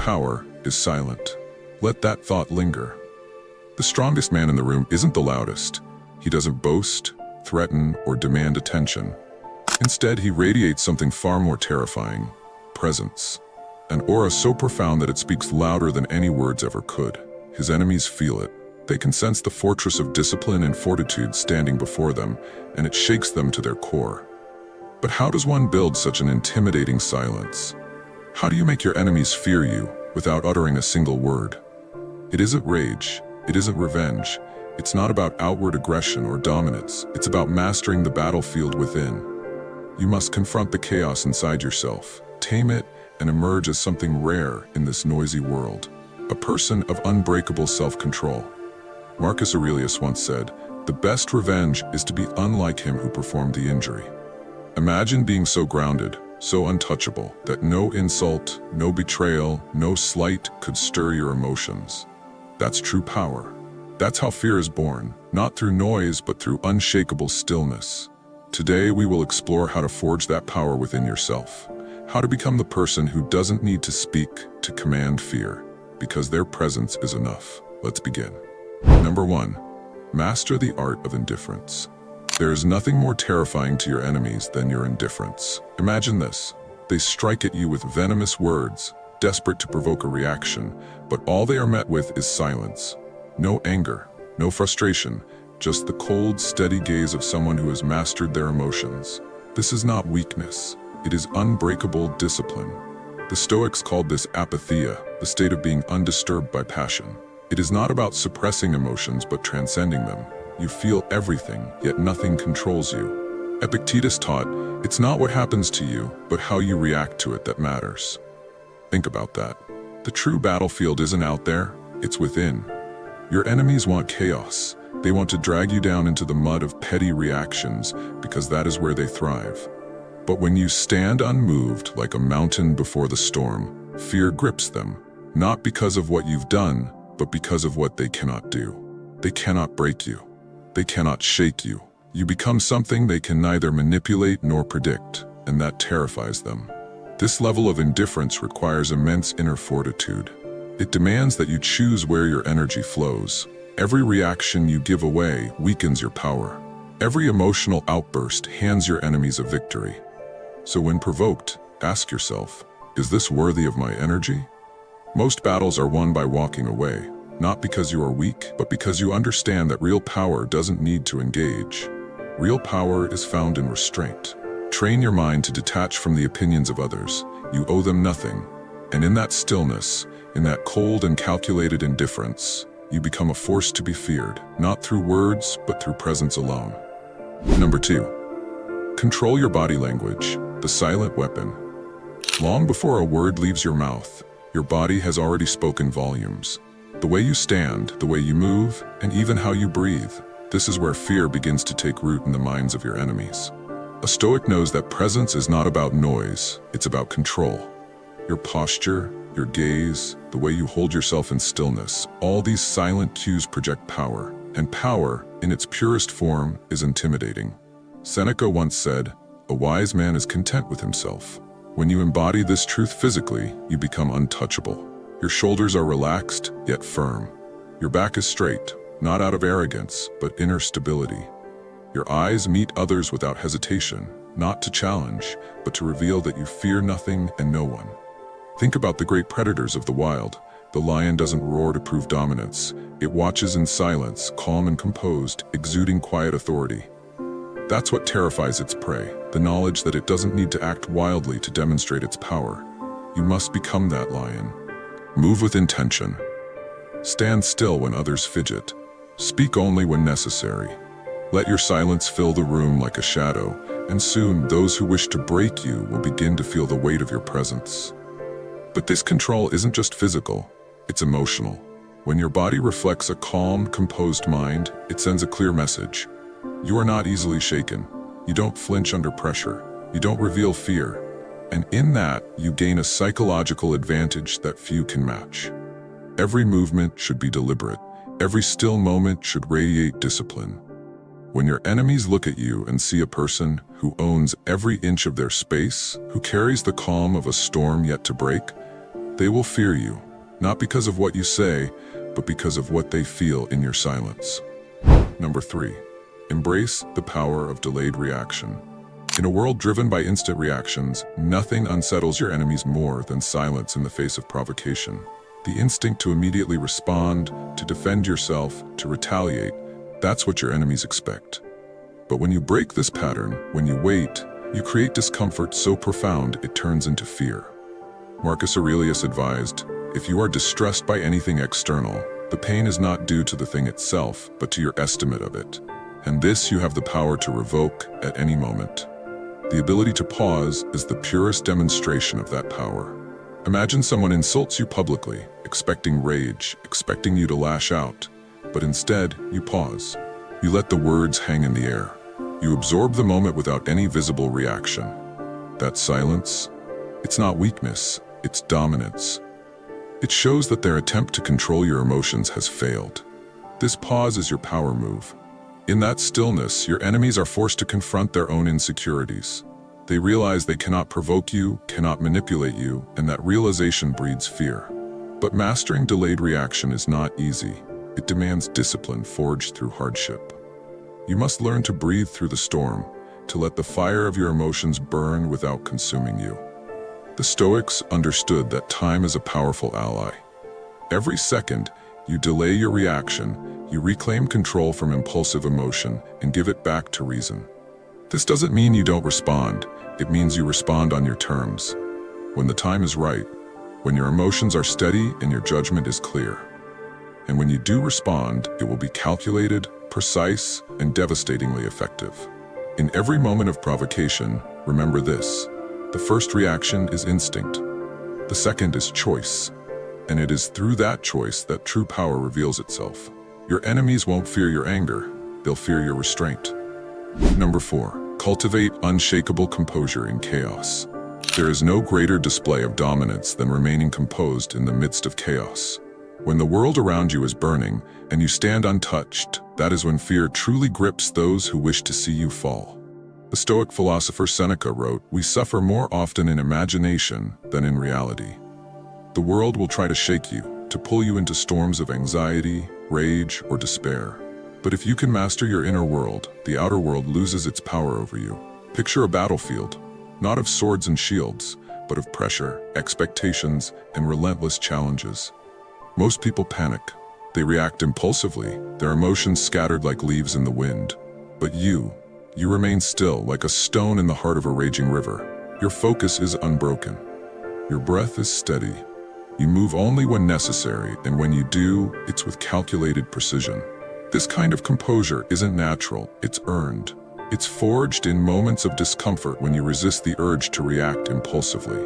power is silent. Let that thought linger. The strongest man in the room isn't the loudest. He doesn't boast, threaten, or demand attention. Instead, he radiates something far more terrifying: presence. An aura so profound that it speaks louder than any words ever could. His enemies feel it. They can sense the fortress of discipline and fortitude standing before them, and it shakes them to their core. But how does one build such an intimidating silence? How do you make your enemies fear you without uttering a single word? It isn't rage. It isn't revenge. It's not about outward aggression or dominance. It's about mastering the battlefield within. You must confront the chaos inside yourself, tame it, and emerge as something rare in this noisy world. A person of unbreakable self-control. Marcus Aurelius once said, "The best revenge is to be unlike him who performed the injury." Imagine being so grounded, so untouchable, that no insult, no betrayal, no slight could stir your emotions. That's true power. That's how fear is born, not through noise, but through unshakable stillness. Today, we will explore how to forge that power within yourself. How to become the person who doesn't need to speak to command fear, because their presence is enough. Let's begin. Number 1. Master the art of indifference. There is nothing more terrifying to your enemies than your indifference. Imagine this. They strike at you with venomous words, desperate to provoke a reaction, but all they are met with is silence. No anger, no frustration, just the cold, steady gaze of someone who has mastered their emotions. This is not weakness. It is unbreakable discipline. The Stoics called this apatheia, the state of being undisturbed by passion. It is not about suppressing emotions but transcending them. You feel everything, yet nothing controls you. Epictetus taught, it's not what happens to you, but how you react to it that matters. Think about that. The true battlefield isn't out there, it's within. Your enemies want chaos. They want to drag you down into the mud of petty reactions because that is where they thrive. But when you stand unmoved like a mountain before the storm, fear grips them, not because of what you've done, but because of what they cannot do. They cannot break you. They cannot shake you. You become something they can neither manipulate nor predict, and that terrifies them. This level of indifference requires immense inner fortitude. It demands that you choose where your energy flows. Every reaction you give away weakens your power. Every emotional outburst hands your enemies a victory. So when provoked, ask yourself, is this worthy of my energy? Most battles are won by walking away, not because you are weak, but because you understand that real power doesn't need to engage. Real power is found in restraint. Train your mind to detach from the opinions of others. You owe them nothing. And in that stillness, in that cold and calculated indifference, you become a force to be feared, not through words, but through presence alone. Number 2. Control your body language, the silent weapon. Long before a word leaves your mouth, your body has already spoken volumes. The way you stand, the way you move, and even how you breathe. This is where fear begins to take root in the minds of your enemies. A Stoic knows that presence is not about noise, it's about control. Your posture, your gaze, the way you hold yourself in stillness, all these silent cues project power, and power, in its purest form, is intimidating. Seneca once said, "A wise man is content with himself." When you embody this truth physically, you become untouchable. Your shoulders are relaxed, yet firm. Your back is straight, not out of arrogance, but inner stability. Your eyes meet others without hesitation, not to challenge, but to reveal that you fear nothing and no one. Think about the great predators of the wild. The lion doesn't roar to prove dominance. It watches in silence, calm and composed, exuding quiet authority. That's what terrifies its prey, the knowledge that it doesn't need to act wildly to demonstrate its power. You must become that lion. Move with intention. Stand still when others fidget. Speak only when necessary. Let your silence fill the room like a shadow, and soon those who wish to break you will begin to feel the weight of your presence. But this control isn't just physical, it's emotional. When your body reflects a calm, composed mind, it sends a clear message. You are not easily shaken. You don't flinch under pressure. You don't reveal fear. And in that, you gain a psychological advantage that few can match. Every movement should be deliberate. Every still moment should radiate discipline. When your enemies look at you and see a person who owns every inch of their space, who carries the calm of a storm yet to break, They will fear you, not because of what you say, but because of what they feel in your silence. Number 3. Embrace the power of delayed reaction. In a world driven by instant reactions, nothing unsettles your enemies more than silence in the face of provocation. The instinct to immediately respond, to defend yourself, to retaliate, that's what your enemies expect. But when you break this pattern, when you wait, you create discomfort so profound it turns into fear. Marcus Aurelius advised, if you are distressed by anything external, the pain is not due to the thing itself, but to your estimate of it. And this you have the power to revoke at any moment. The ability to pause is the purest demonstration of that power. Imagine someone insults you publicly, expecting rage, expecting you to lash out. But instead, you pause. You let the words hang in the air. You absorb the moment without any visible reaction. That silence, it's not weakness, it's dominance. It shows that their attempt to control your emotions has failed. This pause is your power move. In that stillness, your enemies are forced to confront their own insecurities. They realize they cannot provoke you, cannot manipulate you, and that realization breeds fear. But mastering delayed reaction is not easy. It demands discipline forged through hardship. You must learn to breathe through the storm, to let the fire of your emotions burn without consuming you. The Stoics understood that time is a powerful ally. Every second, you delay your reaction, you reclaim control from impulsive emotion and give it back to reason. This doesn't mean you don't respond, it means you respond on your terms. When the time is right, when your emotions are steady and your judgment is clear. And when you do respond, it will be calculated, precise, and devastatingly effective. In every moment of provocation, remember this: the first reaction is instinct. The second is choice. And it is through that choice that true power reveals itself. Your enemies won't fear your anger, they'll fear your restraint. Number 4. Cultivate unshakable composure in chaos. There is no greater display of dominance than remaining composed in the midst of chaos. When the world around you is burning and you stand untouched, that is when fear truly grips those who wish to see you fall. The Stoic philosopher Seneca wrote, "We suffer more often in imagination than in reality." The world will try to shake you, to pull you into storms of anxiety, rage, or despair. But if you can master your inner world, the outer world loses its power over you. Picture a battlefield, not of swords and shields, but of pressure, expectations, and relentless challenges. Most people panic. They react impulsively, their emotions scattered like leaves in the wind. But you remain still, like a stone in the heart of a raging river. Your focus is unbroken. Your breath is steady. You move only when necessary, and when you do, it's with calculated precision. This kind of composure isn't natural, it's earned. It's forged in moments of discomfort when you resist the urge to react impulsively.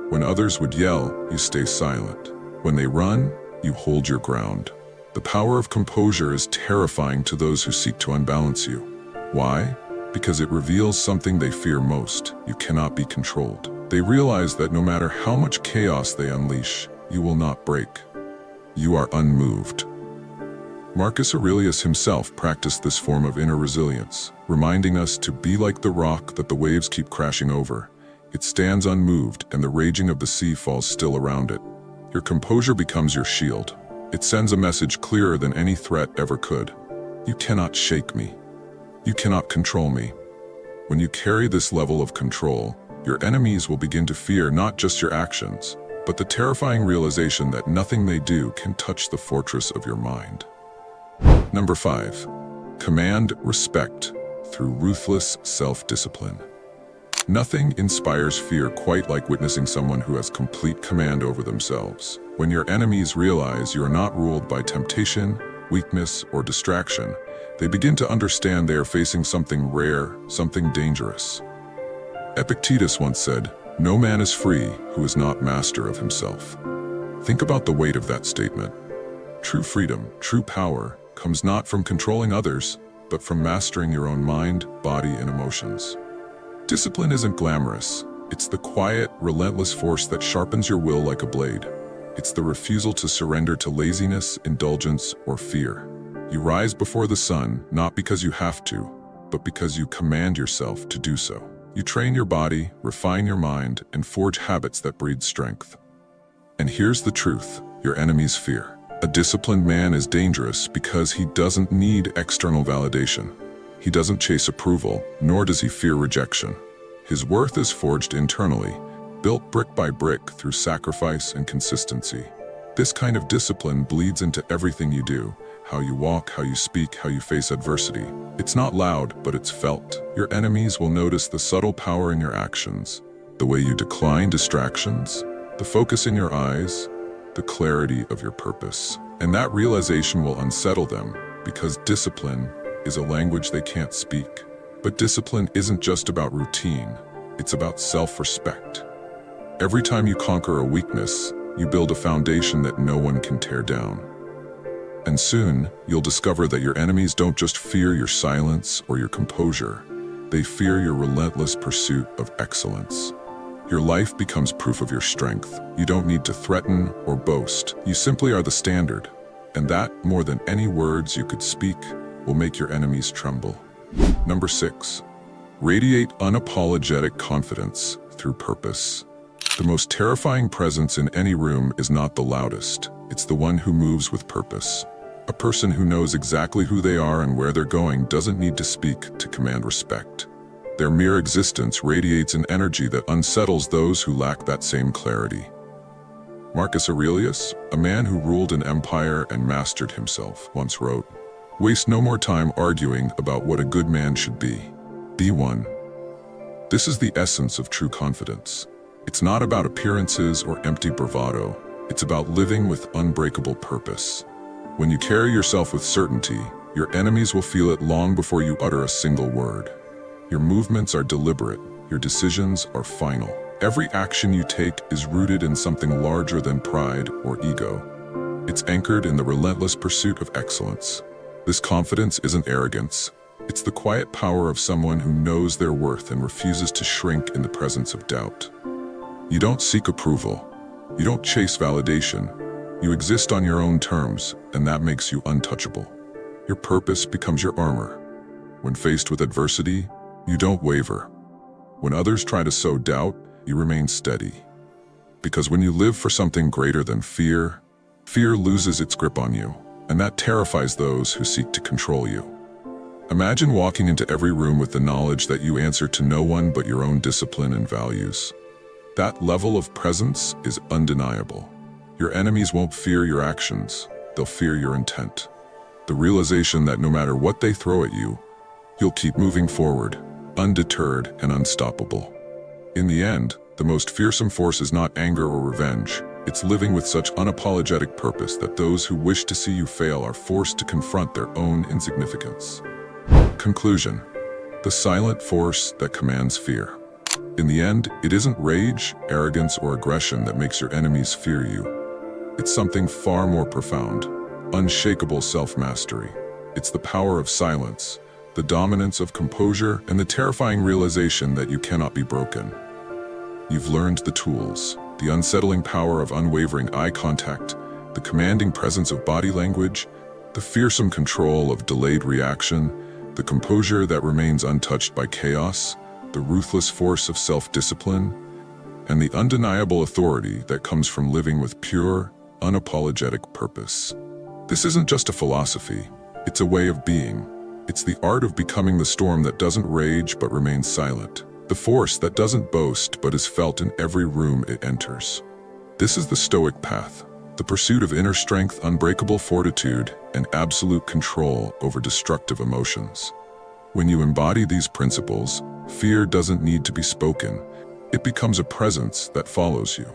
When others would yell, you stay silent. When they run, you hold your ground. The power of composure is terrifying to those who seek to unbalance you. Why? Because it reveals something they fear most: you cannot be controlled. They realize that no matter how much chaos they unleash, you will not break. You are unmoved. Marcus Aurelius himself practiced this form of inner resilience, reminding us to be like the rock that the waves keep crashing over. It stands unmoved, and the raging of the sea falls still around it. Your composure becomes your shield. It sends a message clearer than any threat ever could. You cannot shake me. You cannot control me. When you carry this level of control, your enemies will begin to fear not just your actions, but the terrifying realization that nothing they do can touch the fortress of your mind. Number 5. Command respect through ruthless self-discipline. Nothing inspires fear quite like witnessing someone who has complete command over themselves. When your enemies realize you are not ruled by temptation, weakness, or distraction, they begin to understand they are facing something rare, something dangerous. Epictetus once said, "No man is free who is not master of himself." Think about the weight of that statement. True freedom, true power, comes not from controlling others, but from mastering your own mind, body, and emotions. Discipline isn't glamorous. It's the quiet, relentless force that sharpens your will like a blade. It's the refusal to surrender to laziness, indulgence, or fear. You rise before the sun, not because you have to, but because you command yourself to do so. You train your body, refine your mind, and forge habits that breed strength. And here's the truth: your enemies fear. A disciplined man is dangerous because he doesn't need external validation. He doesn't chase approval, nor does he fear rejection. His worth is forged internally, built brick by brick through sacrifice and consistency. This kind of discipline bleeds into everything you do: how you walk, how you speak, how you face adversity. It's not loud, but it's felt. Your enemies will notice the subtle power in your actions, the way you decline distractions, the focus in your eyes, the clarity of your purpose. And that realization will unsettle them, because discipline is a language they can't speak. But discipline isn't just about routine, it's about self-respect. Every time you conquer a weakness, you build a foundation that no one can tear down. And soon, you'll discover that your enemies don't just fear your silence or your composure, they fear your relentless pursuit of excellence. Your life becomes proof of your strength. You don't need to threaten or boast. You simply are the standard. And that, more than any words you could speak, will make your enemies tremble. Number 6. Radiate unapologetic confidence through purpose. The most terrifying presence in any room is not the loudest. It's the one who moves with purpose. A person who knows exactly who they are and where they're going doesn't need to speak to command respect. Their mere existence radiates an energy that unsettles those who lack that same clarity. Marcus Aurelius, a man who ruled an empire and mastered himself, once wrote, "Waste no more time arguing about what a good man should be. Be one." This is the essence of true confidence. It's not about appearances or empty bravado. It's about living with unbreakable purpose. When you carry yourself with certainty, your enemies will feel it long before you utter a single word. Your movements are deliberate. Your decisions are final. Every action you take is rooted in something larger than pride or ego. It's anchored in the relentless pursuit of excellence. This confidence isn't arrogance. It's the quiet power of someone who knows their worth and refuses to shrink in the presence of doubt. You don't seek approval. You don't chase validation. You exist on your own terms, and that makes you untouchable. Your purpose becomes your armor. When faced with adversity, you don't waver. When others try to sow doubt, you remain steady. Because when you live for something greater than fear, fear loses its grip on you, and that terrifies those who seek to control you. Imagine walking into every room with the knowledge that you answer to no one but your own discipline and values. That level of presence is undeniable. Your enemies won't fear your actions, they'll fear your intent. The realization that no matter what they throw at you, you'll keep moving forward, undeterred and unstoppable. In the end, the most fearsome force is not anger or revenge. It's living with such unapologetic purpose that those who wish to see you fail are forced to confront their own insignificance. Conclusion: the silent force that commands fear. In the end, it isn't rage, arrogance, or aggression that makes your enemies fear you. It's something far more profound: unshakable self-mastery. It's the power of silence, the dominance of composure, and the terrifying realization that you cannot be broken. You've learned the tools: the unsettling power of unwavering eye contact, the commanding presence of body language, the fearsome control of delayed reaction, the composure that remains untouched by chaos, the ruthless force of self-discipline, and the undeniable authority that comes from living with pure, unapologetic purpose. This isn't just a philosophy, it's a way of being. It's the art of becoming the storm that doesn't rage but remains silent, the force that doesn't boast but is felt in every room it enters. This is the Stoic path, the pursuit of inner strength, unbreakable fortitude, and absolute control over destructive emotions. When you embody these principles, fear doesn't need to be spoken. It becomes a presence that follows you.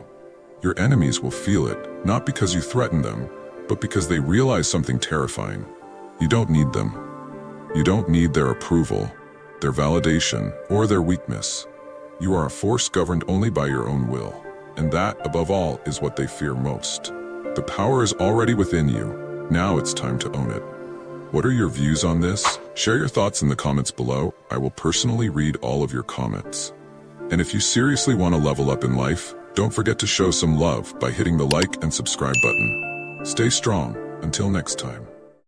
Your enemies will feel it, not because you threaten them, but because they realize something terrifying. You don't need them. You don't need their approval, their validation, or their weakness. You are a force governed only by your own will, and that, above all, is what they fear most. The power is already within you. Now it's time to own it. What are your views on this? Share your thoughts in the comments below. I will personally read all of your comments. And if you seriously want to level up in life, don't forget to show some love by hitting the like and subscribe button. Stay strong. Until next time.